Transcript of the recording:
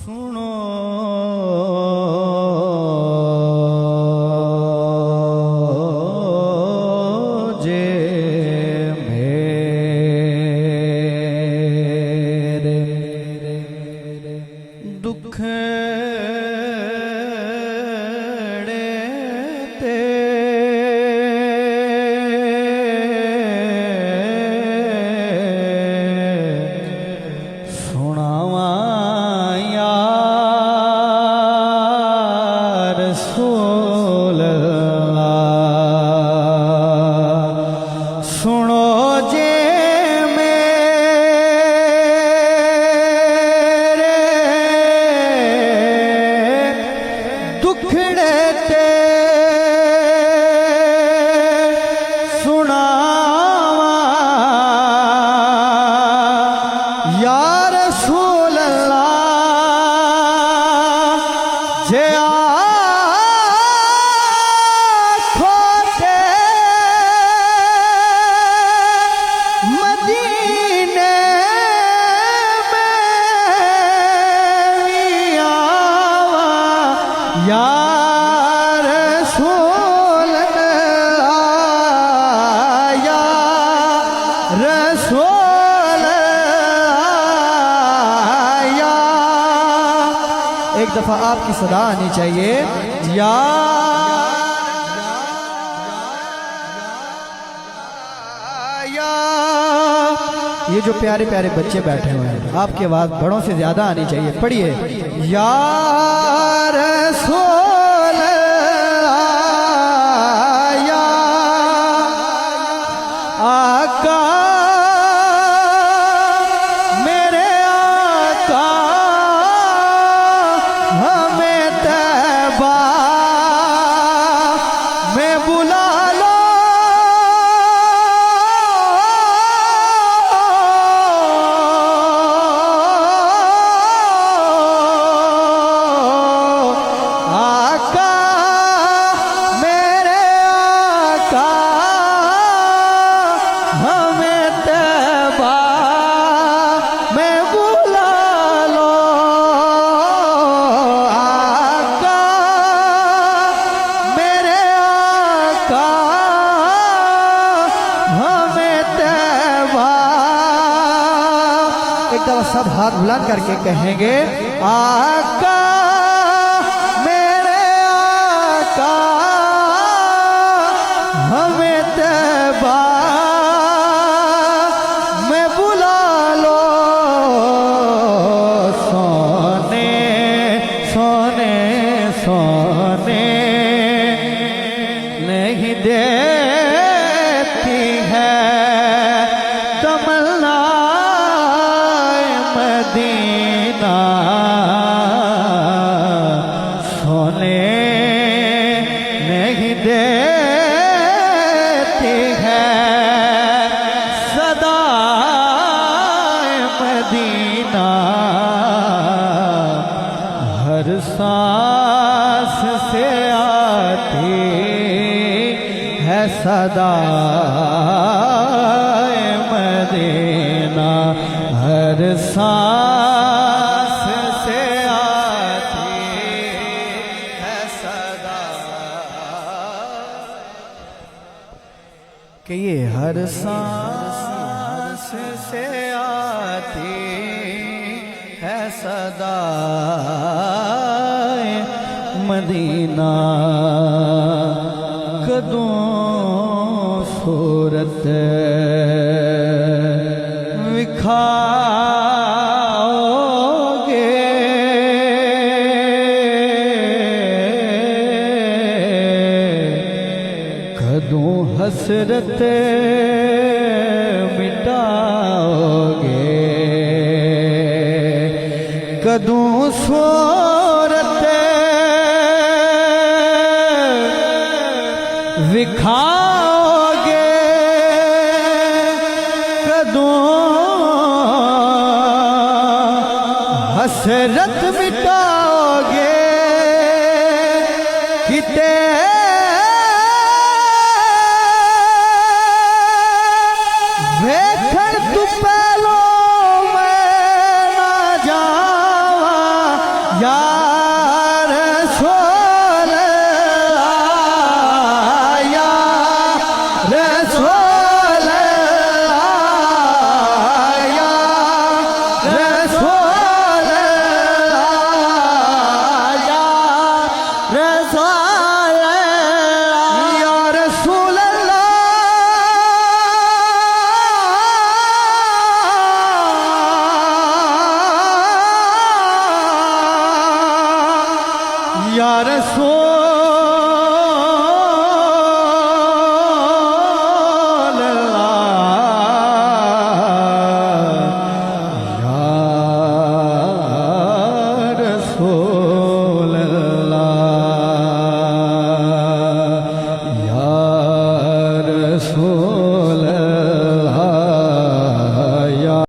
सुनो जे मेरे दुख एक दफा आपकी सदा आनी चाहिए या ये जो प्यारे प्यारे बच्चे बैठे हुए हैं आपकी आवाज बड़ों से ज्यादा आनी चाहिए। पढ़िए या रसूल या आका सब हाथ बुलंद करके कहेंगे आका मेरे आका हमें तैबा में बुला लो। सोने सोने सोने नहीं देती है तमन्ना मदीना सोने नहीं देती है सदा मदीना हर सांस से आती है सदा मदीना हर सांस से आती है सदा कि ये हर सांस से आती है सदा मदीना कदों सूरत विखाओगे कदों हसरत मिटाओगे कदों सूरत विखाओगे कदों हसरत मिटाओगे किते वेखण तू पहलो मैं ना जावा रसूल